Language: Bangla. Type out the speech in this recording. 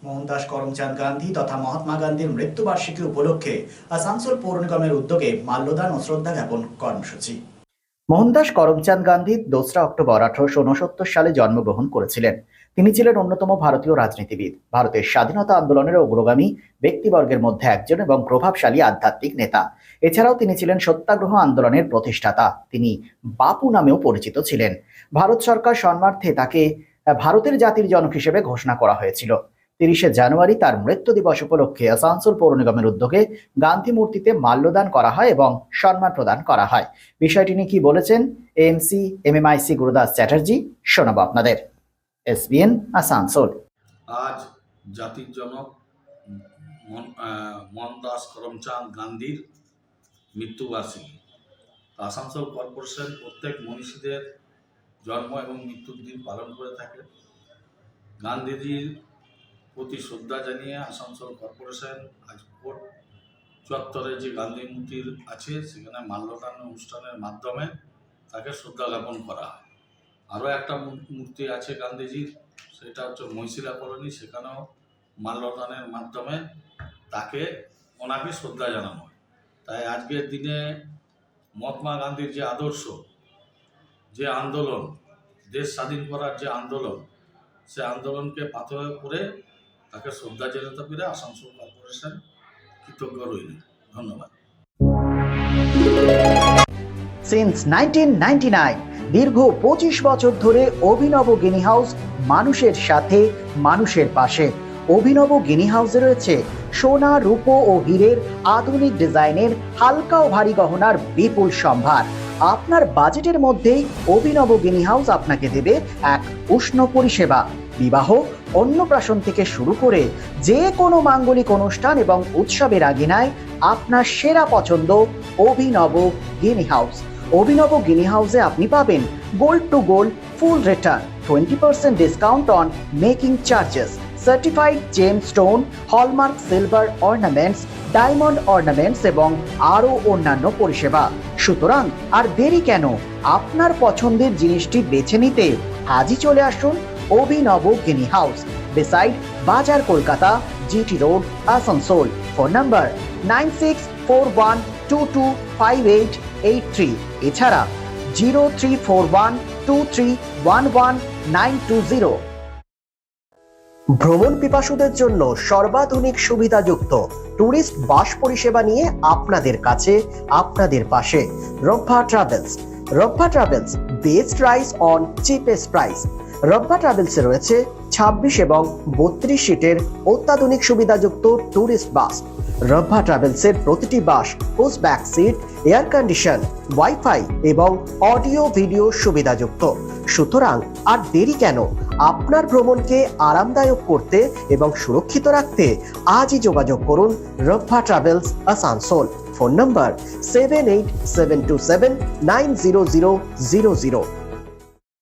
মোহনদাস করমচাঁদ গান্ধী তথা মহাত্মা গান্ধীর মৃত্যুবার্ষিকী উপলক্ষে আসানসোল পৌর নিগমের উদ্যোগে মাল্যদান ও শ্রদ্ধা জ্ঞাপন কর্মসূচি। মোহনদাস করমচাঁদ গান্ধী 2রা অক্টোবর 1869 সালে জন্মগ্রহণ করেছিলেন। তিনি ছিলেন অন্যতম ভারতীয় রাজনীতিবিদ, ভারতের স্বাধীনতা আন্দোলনের অগ্রগামী ব্যক্তিবর্গের মধ্যে একজন এবং প্রভাবশালী আধ্যাত্মিক নেতা। এছাড়াও তিনি ছিলেন সত্যাগ্রহ আন্দোলনের প্রতিষ্ঠাতা। তিনি বাপু নামেও পরিচিত ছিলেন। ভারত সরকার সম্মানার্থে তাকে ভারতের জাতির জনক হিসেবে ঘোষণা করা হয়েছিল। 30শে জানুয়ারি তার মৃত্যু দিবস উপলক্ষে আসানসোল পৌর নিগমের উদ্যোগে গান্ধী মূর্তিতে মাল্যদান করা হয় এবং সম্মান প্রদান করা হয়। বিষয়টি নিয়ে কি বলেছেন এএমসি এমএমআইসি গুরুদাস চ্যাটার্জি, শোনাবো আপনাদের। এসবিএন আসানসোল। আজ জাতির জনক মোহনদাস করমচাঁদ গান্ধীর মৃত্যুবার্ষিকী। আসানসোল কর্পোরেশন প্রত্যেক মনীষীদের জন্ম এবং মৃত্যুর দিন পালন করে থাকে। গান্ধীজির প্রতি শ্রদ্ধা জানিয়ে আসানসোল কর্পোরেশন আজ কোর্ট চত্বরে যে গান্ধী মূর্তি আছে সেখানে মাল্যদান অনুষ্ঠানের মাধ্যমে তাকে শ্রদ্ধা জ্ঞাপন করা হয়। আরও একটা মূর্তি আছে গান্ধীজির, সেটা হচ্ছে মহিশিলা কলোনি, সেখানেও মাল্যদানের মাধ্যমে ওনাকে শ্রদ্ধা জানানো হয়। তাই আজকের দিনে মহাত্মা গান্ধীর যে আদর্শ, যে আন্দোলন, দেশ স্বাধীন করার যে আন্দোলন, সে আন্দোলনকে পাথরে করে তাকে শ্রদ্ধা জানাতে পেরে আসানসোল কর্পোরেশন কৃতজ্ঞ রইল। ধন্যবাদ। সিন্স 1999 দীর্ঘ 25 বছর ধরে অভিনব গিনি হাউস মানুষের সাথে, মানুষের পাশে। অভিনব গিনি হাউসে রয়েছে সোনা, রূপো ও হীরের আধুনিক ডিজাইনের হালকা ও ভারী গহনার বিপুল সম্ভার। আপনার বাজেটের মধ্যেই অভিনব গিনি হাউস আপনাকে দেবে এক উষ্ণ পরিষেবা। বিবাহ, অন্নপ্রাশন থেকে শুরু করে যে কোনো মাঙ্গলিক অনুষ্ঠান এবং উৎসবের আগিনায় আপনার সেরা পছন্দ অভিনব গিনি হাউস। অভিনব গিনি হাউসে আপনি পাবেন gold to gold full return, 20% discount on making charges, certified gem stone, hallmark silver ornaments, diamond ornaments এবং আরও অন্যান্য পরিষেবা। সুতরাং আর দেরি কেন? আপনার পছন্দের জিনিসটি বেছে নিতে আজই চলে আসুন অভিনব গিনি হাউস, বিসাইড বাজার, Kolkata, GT road, Asansol. Phone number 9641225883, এছাড়া 0341231190। ভ্রমণ পিপাসুদের জন্য সর্বাধুনিক সুবিধাযুক্ত ট্যুরিস্ট বাস পরিষেবা নিয়ে আপনাদের কাছে, আপনাদের পাশে Rabba travels. Rabba travels, best rice on cheapest price. Rabba ট্রাভেলসে রয়েছে 26 এবং 32 সিটের অত্যাধুনিক সুবিধাযুক্ত ট্যুরিস্ট বাস। রব্বা ট্রাভেলসের প্রতিটি bus push back seat, air condition, wifi এবং অডিও ভিডিও সুবিধাযুক্ত। সুতরাং আর দেরি কেন? আপনার ভ্রমণকে আরামদায়ক করতে এবং সুরক্ষিত রাখতে আজই যোগাযোগ করুন রব্বা ট্রাভেলস, আসানসোল। ফোন নম্বর 7872790000।